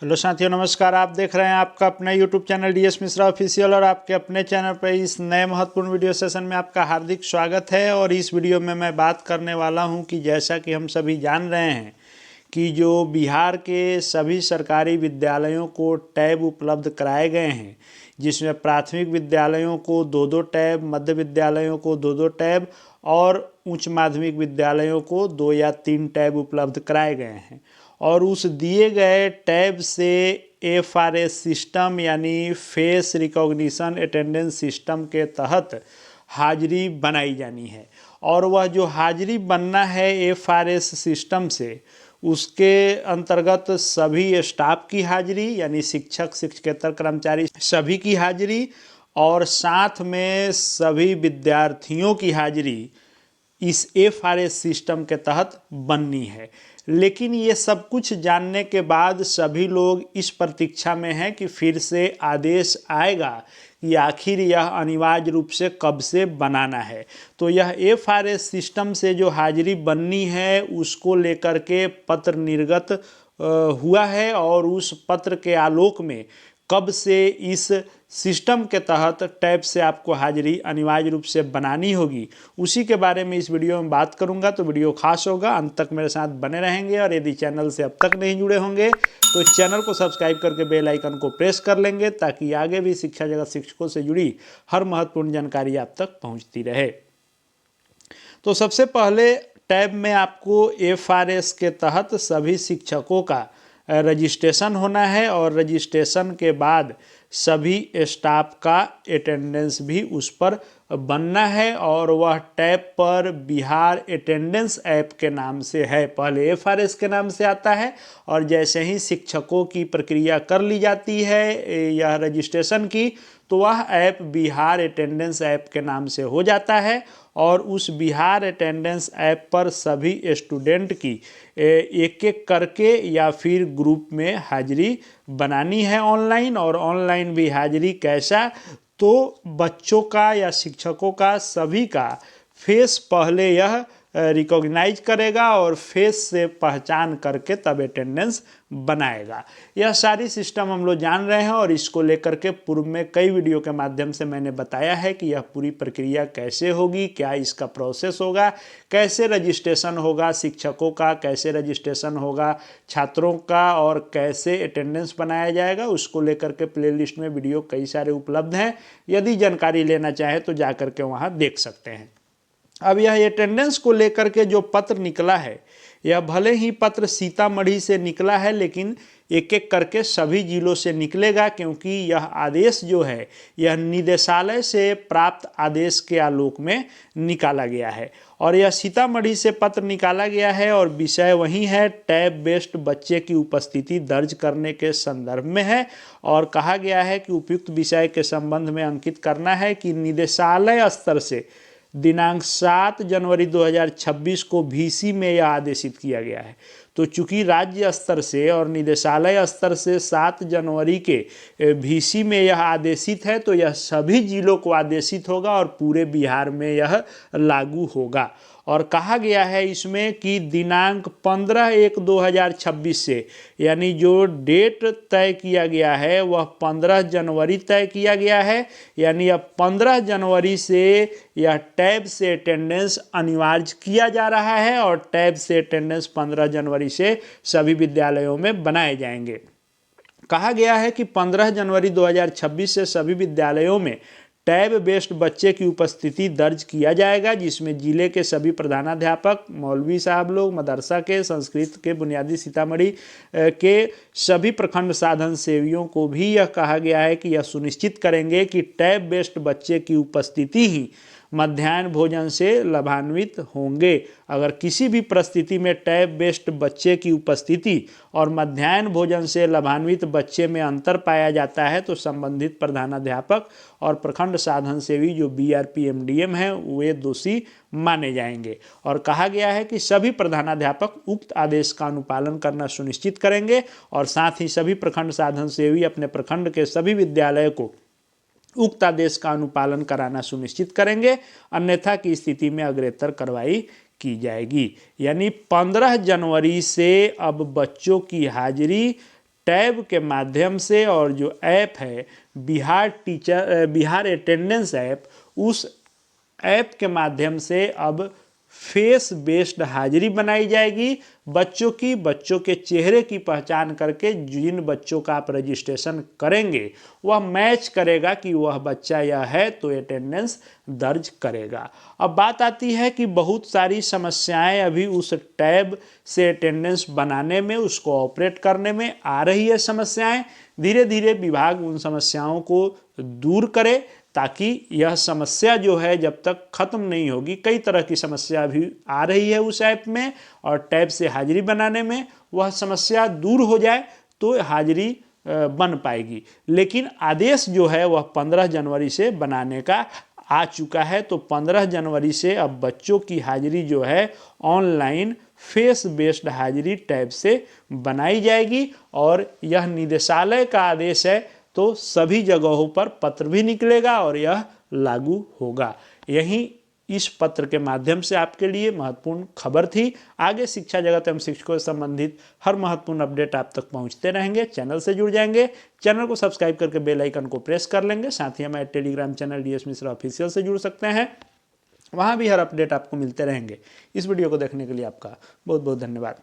Hello साथियों, नमस्कार। आप देख रहे हैं आपका अपना YouTube channel DS Mishra official और आपके अपने चैनल पर इस नए महत्वपूर्ण वीडियो सेशन में आपका हार्दिक स्वागत है। और इस वीडियो में मैं बात करने वाला हूं कि जैसा कि हम सभी जान रहे हैं कि जो बिहार के सभी सरकारी विद्यालयों को टैब उपलब्ध कराए गए हैं, जिसमें प्राथमिक विद्यालयों को 2-2 टैब, मध्य विद्यालयों को 2-2 टैब और उच्च माध्यमिक विद्यालयों को 2 या 3 टैब उपलब्ध कराए गए हैं। और उस दिए गए टैब से एफआरएस सिस्टम यानी फेस रिकॉग्निशन अटेंडेंस सिस्टम के तहत हाजिरी बनाई जानी है। और वह जो हाजिरी बनना है एफआरएस सिस्टम से, उसके अंतर्गत सभी स्टाफ की हाजिरी यानी शिक्षक, शिक्षकेतर कर्मचारी सभी की हाजिरी और साथ में सभी विद्यार्थियों की हाजिरी इस एफआरएस सिस्टम के तहत बननी है। लेकिन ये सब कुछ जानने के बाद सभी लोग इस प्रतीक्षा में हैं कि फिर से आदेश आएगा कि आखिर यह अनिवार्य रूप से कब से बनाना है। तो यह एफआरएस सिस्टम से जो हाजिरी बननी है उसको लेकर के पत्र निर्गत हुआ है और उस पत्र के आलोक में कब से इस सिस्टम के तहत टैब से आपको हाजिरी अनिवार्य रूप से बनानी होगी, उसी के बारे में इस वीडियो में बात करूंगा। तो वीडियो खास होगा, अंत तक मेरे साथ बने रहेंगे। और यदि चैनल से अब तक नहीं जुड़े होंगे तो चैनल को सब्सक्राइब करके बेल आइकन को प्रेस कर लेंगे, ताकि आगे भी शिक्षा जगत शिक्षकों से जुड़ी हर महत्वपूर्ण जानकारी आप तक पहुँचती रहे। तो सबसे पहले टैब में आपको एफआरएस के तहत सभी शिक्षकों का रजिस्ट्रेशन होना है और रजिस्ट्रेशन के बाद सभी स्टाफ का अटेंडेंस भी उस पर बनना है। और वह टैब पर बिहार अटेंडेंस ऐप के नाम से है, पहले एफआरएस के नाम से आता है और जैसे ही शिक्षकों की प्रक्रिया कर ली जाती है यह रजिस्ट्रेशन की, तो वह ऐप बिहार अटेंडेंस ऐप के नाम से हो जाता है। और उस बिहार अटेंडेंस ऐप पर सभी स्टूडेंट की एक एक करके या फिर ग्रुप में हाजिरी बनानी है ऑनलाइन। और ऑनलाइन भी हाजिरी कैसा, तो बच्चों का या शिक्षकों का सभी का फेस पहले यह रिकॉग्नाइज करेगा और फेस से पहचान करके तब अटेंडेंस बनाएगा। यह सारी सिस्टम हम लोग जान रहे हैं और इसको लेकर के पूर्व में कई वीडियो के माध्यम से मैंने बताया है कि यह पूरी प्रक्रिया कैसे होगी, क्या इसका प्रोसेस होगा, कैसे रजिस्ट्रेशन होगा शिक्षकों का, कैसे रजिस्ट्रेशन होगा छात्रों का और कैसे अटेंडेंस बनाया जाएगा। उसको लेकर के प्लेलिस्ट में वीडियो कई सारे उपलब्ध हैं, यदि जानकारी लेना चाहे तो जा करके वहाँ देख सकते हैं। अब यह अटेंडेंस को लेकर के जो पत्र निकला है, यह भले ही पत्र सीतामढ़ी से निकला है, लेकिन एक एक करके सभी जिलों से निकलेगा, क्योंकि यह आदेश जो है यह निदेशालय से प्राप्त आदेश के आलोक में निकाला गया है। और यह सीतामढ़ी से पत्र निकाला गया है और विषय वही है, टैब बेस्ड बच्चे की उपस्थिति दर्ज करने के संदर्भ में है। और कहा गया है कि उपयुक्त विषय के संबंध में अंकित करना है कि निदेशालय स्तर से दिनांक 7 जनवरी 2026 को VC में यह आदेशित किया गया है। तो चूंकि राज्य स्तर से और निदेशालय स्तर से 7 जनवरी के VC में यह आदेशित है, तो यह सभी जिलों को आदेशित होगा और पूरे बिहार में यह लागू होगा। और कहा गया है इसमें कि दिनांक 15/1/2026 से, यानी जो डेट तय किया गया है वह 15 जनवरी तय किया गया है, यानी अब 15 जनवरी से यह टैब से अटेंडेंस अनिवार्य किया जा रहा है और टैब से अटेंडेंस 15 जनवरी से सभी विद्यालयों में बनाए जाएंगे। कहा गया है कि 15 जनवरी 2026 से सभी विद्यालयों में टैब बेस्ड बच्चे की उपस्थिति दर्ज किया जाएगा, जिसमें जिले के सभी प्रधानाध्यापक, मौलवी साहब लोग, मदरसा के, संस्कृत के बुनियादी सीतामढ़ी के सभी प्रखंड साधन सेवियों को भी यह कहा गया है कि यह सुनिश्चित करेंगे कि टैब बेस्ड बच्चे की उपस्थिति ही मध्याह्न भोजन से लाभान्वित होंगे। अगर किसी भी परिस्थिति में टैब बेस्ड बच्चे की उपस्थिति और मध्याह्न भोजन से लाभान्वित बच्चे में अंतर पाया जाता है तो संबंधित प्रधानाध्यापक और प्रखंड साधन सेवी जो BRP-MDM हैं वे दोषी माने जाएंगे। और कहा गया है कि सभी प्रधानाध्यापक उक्त आदेश का अनुपालन करना सुनिश्चित करेंगे और साथ ही सभी प्रखंड साधन सेवी अपने प्रखंड के सभी विद्यालय को उक्त आदेश का अनुपालन कराना सुनिश्चित करेंगे, अन्यथा की स्थिति में अग्रेतर कार्रवाई की जाएगी। यानी 15 जनवरी से अब बच्चों की हाजिरी टैब के माध्यम से और जो ऐप है बिहार अटेंडेंस ऐप, उस ऐप के माध्यम से अब फेस बेस्ड हाजिरी बनाई जाएगी बच्चों के चेहरे की पहचान करके जिन बच्चों का आप रजिस्ट्रेशन करेंगे वह मैच करेगा कि वह बच्चा यह है तो अटेंडेंस दर्ज करेगा। अब बात आती है कि बहुत सारी समस्याएं अभी उस टैब से अटेंडेंस बनाने में, उसको ऑपरेट करने में आ रही है समस्याएं। धीरे धीरे विभाग उन समस्याओं को दूर करे ताकि यह समस्या जो है जब तक खत्म नहीं होगी, कई तरह की समस्या भी आ रही है उस ऐप में और टैब से हाजिरी बनाने में, वह समस्या दूर हो जाए तो हाजिरी बन पाएगी। लेकिन आदेश जो है वह 15 जनवरी से बनाने का आ चुका है, तो 15 जनवरी से अब बच्चों की हाजिरी जो है ऑनलाइन फेस बेस्ड हाजिरी टैब से बनाई जाएगी और यह निदेशालय का आदेश है, तो सभी जगहों पर पत्र भी निकलेगा और यह लागू होगा। यही इस पत्र के माध्यम से आपके लिए महत्वपूर्ण खबर थी। आगे शिक्षा जगत एवं शिक्षकों से संबंधित हर महत्वपूर्ण अपडेट आप तक पहुंचते रहेंगे। चैनल से जुड़ जाएंगे, चैनल को सब्सक्राइब करके बेल आइकन को प्रेस कर लेंगे। साथ ही हमारे Telegram channel DS Mishra official से जुड़ सकते हैं, वहाँ भी हर अपडेट आपको मिलते रहेंगे। इस वीडियो को देखने के लिए आपका बहुत बहुत धन्यवाद।